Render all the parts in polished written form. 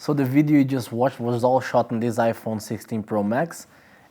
So the video you just watched was all shot on this iPhone 16 Pro Max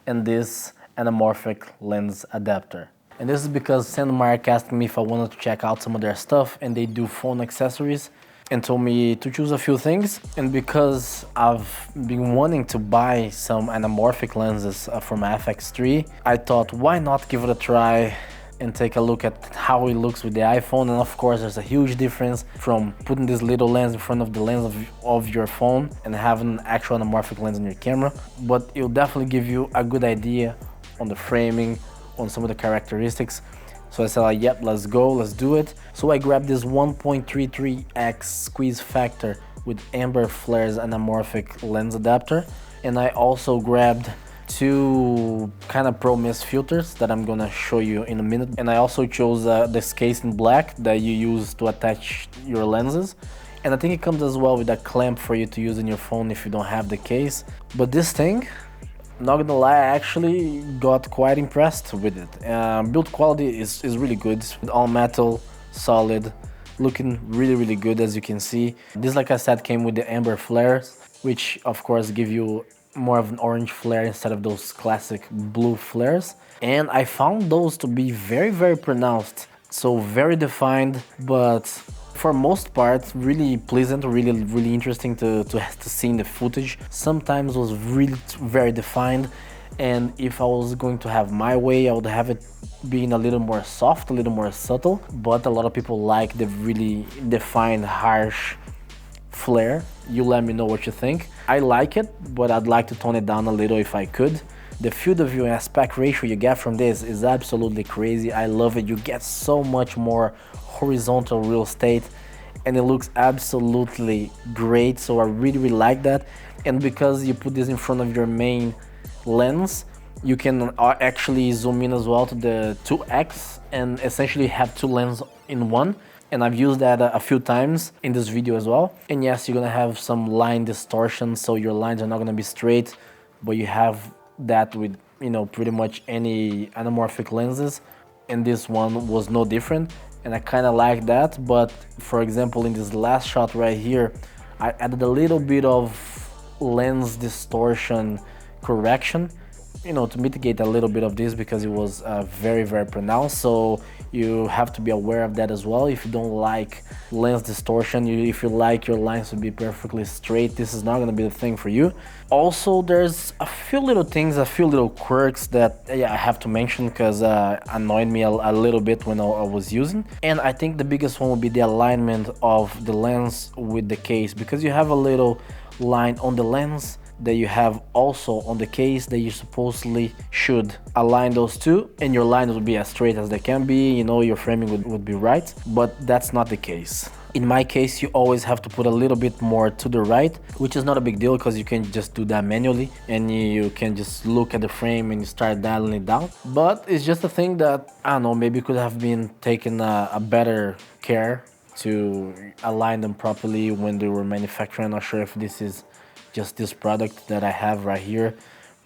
and this Anamorphic lens adapter. And this is because Sandmark asked me if I wanted to check out some of their stuff, and they do phone accessories, and told me to choose a few things. And because I've been wanting to buy some anamorphic lenses from FX3, I thought, why not give it a try and take a look at how it looks with the iPhone. And of course, there's a huge difference from putting this little lens in front of the lens of your phone and having an actual anamorphic lens in your camera. But it'll definitely give you a good idea on the framing, on some of the characteristics. So I said, like, yep, let's go, let's do it. So I grabbed this 1.33x squeeze factor with amber flares anamorphic lens adapter. And I also grabbed two kind of pro mist filters that I'm gonna show you in a minute. And I also chose this case in black that you use to attach your lenses. And I think it comes as well with a clamp for you to use in your phone if you don't have the case. But this thing, not gonna lie, I actually got quite impressed with it. Build quality is really good. All metal, solid, looking really good, as you can see. This, like I said, came with the amber flares, which of course give you more of an orange flare instead of those classic blue flares. And I found those to be very pronounced, so very defined, but for most part really pleasant, really interesting to see in the footage. Sometimes was really very defined, and if I was going to have my way, I would have it being a little more soft, a little more subtle. But a lot of people like the really defined, harsh flare. You let me know what you think. I like it, but I'd like to tone it down a little if I could. The field of view and aspect ratio you get from this is absolutely crazy. I love it. You get so much more horizontal real estate, and it looks absolutely great. So I really like that. And because you put this in front of your main lens, you can actually zoom in as well to the 2x and essentially have two lenses in one. And I've used that a few times in this video as well. And yes, you're gonna have some line distortion, so your lines are not gonna be straight, but you have that with, you know, pretty much any anamorphic lenses, and this one was no different, and I kind of like that. But for example, in this last shot right here, I added a little bit of lens distortion correction, you know, to mitigate a little bit of this, because it was very pronounced. So you have to be aware of that as well. If you don't like lens distortion, if you like your lines to be perfectly straight, this is not going to be the thing for you. Also, there's a few little things, a few little quirks that I have to mention, because annoyed me a little bit when I was using. And I think the biggest one would be the alignment of the lens with the case, because you have a little line on the lens that you have also on the case that you supposedly should align those two, and your lines would be as straight as they can be, you know, your framing would be right. But that's not the case. In my case, you always have to put a little bit more to the right, which is not a big deal because you can just do that manually, and you can just look at the frame and you start dialing it down. But it's just a thing that, I don't know, maybe could have been taken a better care to align them properly when they were manufacturing. I'm not sure if this is just this product that I have right here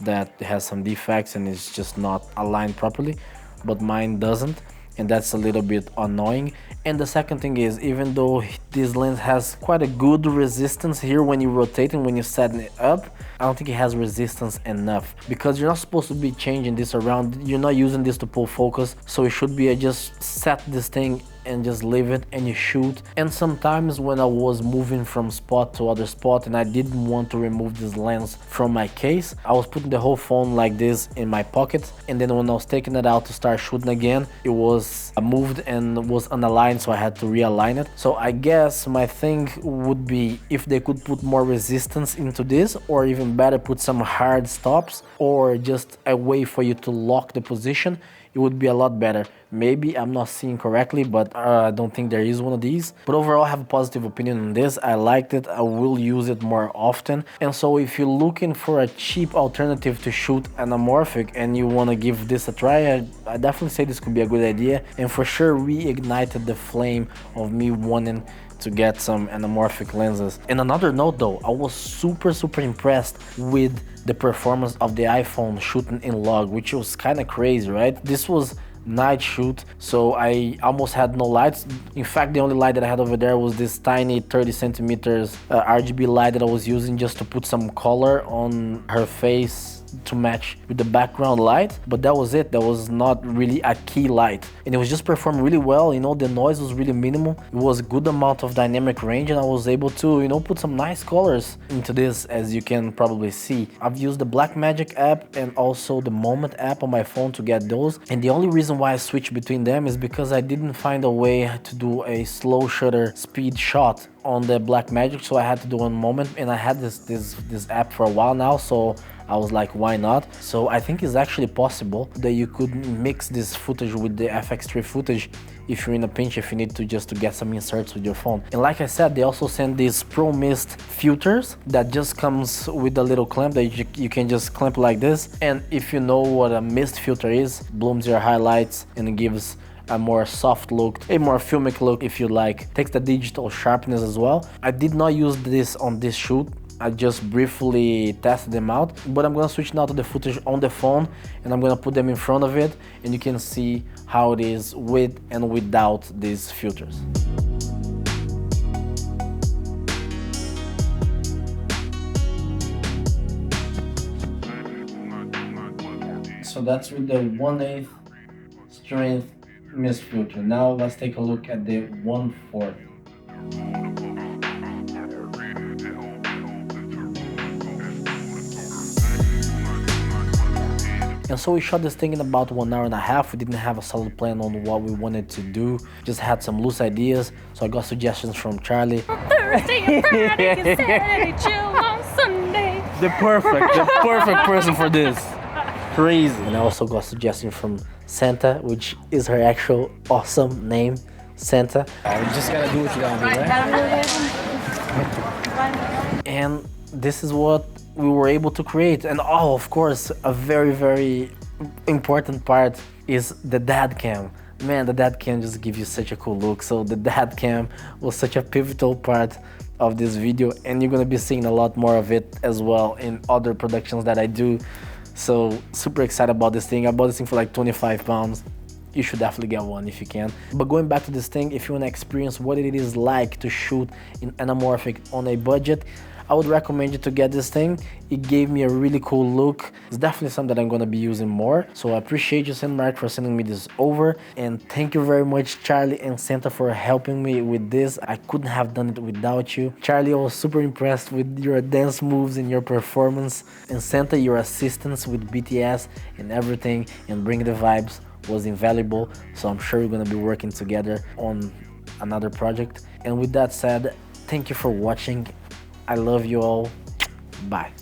that has some defects and is just not aligned properly, but mine doesn't, and that's a little bit annoying. And the second thing is, even though this lens has quite a good resistance here when you rotate and when you set it up, I don't think it has resistance enough, because you're not supposed to be changing this around. You're not using this to pull focus, so it should be just set this thing and just leave it and you shoot. And sometimes when I was moving from spot to other spot and I didn't want to remove this lens from my case, I was putting the whole phone like this in my pocket, and then when I was taking it out to start shooting again, it was moved and was unaligned, so I had to realign it. So I guess my thing would be if they could put more resistance into this, or even better, put some hard stops, or just a way for you to lock the position, it would be a lot better. Maybe I'm not seeing correctly, but I don't think there is one of these. But overall, I have a positive opinion on this. I liked it. I will use it more often. And so if you're looking for a cheap alternative to shoot anamorphic and you want to give this a try, I definitely say this could be a good idea, and for sure reignited the flame of me wanting to get some anamorphic lenses. And another note though, I was super impressed with the performance of the iPhone shooting in log, which was kind of crazy, right? This was night shoot, so I almost had no lights. In fact, the only light that I had over there was this tiny 30 centimeters RGB light that I was using just to put some color on her face to match with the background light, but that was it. That was not really a key light, and it was just performed really well. You know, the noise was really minimal. It was a good amount of dynamic range, and I was able to, you know, put some nice colors into this, as you can probably see. I've used the Blackmagic app and also the Moment app on my phone to get those, and the only reason why I switched between them is because I didn't find a way to do a slow shutter speed shot on the Blackmagic, so I had to do on Moment, and I had this app for a while now, so I was like, why not? So I think it's actually possible that you could mix this footage with the FX3 footage if you're in a pinch, if you need to just to get some inserts with your phone. And like I said, they also send these Pro Mist filters that just comes with a little clamp that you can just clamp like this. And if you know what a mist filter is, blooms your highlights and it gives a more soft look, a more filmic look if you like. Takes the digital sharpness as well. I did not use this on this shoot. I just briefly tested them out, but I'm gonna switch now to the footage on the phone and I'm gonna put them in front of it and you can see how it is with and without these filters. So that's with the 1/8 strength mist filter. Now let's take a look at the 1/4. And so we shot this thing in about 1.5 hours. We didn't have a solid plan on what we wanted to do. Just had some loose ideas. So I got suggestions from Charly. Thursday and Friday, Saturday, chill on Sunday. The perfect person for this. Crazy. And I also got suggestions from Santa, which is her actual awesome name, Santa. You just gotta do what you gotta do, right? And this is what we were able to create. And oh, of course, a very important part is the dad cam. Man, the dad cam just gives you such a cool look. So the dad cam was such a pivotal part of this video, and you're gonna be seeing a lot more of it as well in other productions that I do. So super excited about this thing. I bought this thing for like 25 pounds. You should definitely get one if you can. But going back to this thing, if you want to experience what it is like to shoot in anamorphic on a budget, I would recommend you to get this thing. It gave me a really cool look. It's definitely something that I'm gonna be using more. So I appreciate you, Mark, for sending me this over. And thank you very much, Charly and Santa, for helping me with this. I couldn't have done it without you. Charly, I was super impressed with your dance moves and your performance. And Santa, your assistance with BTS and everything and bringing the vibes was invaluable. So I'm sure we're gonna be working together on another project. And with that said, thank you for watching. I love you all. Bye.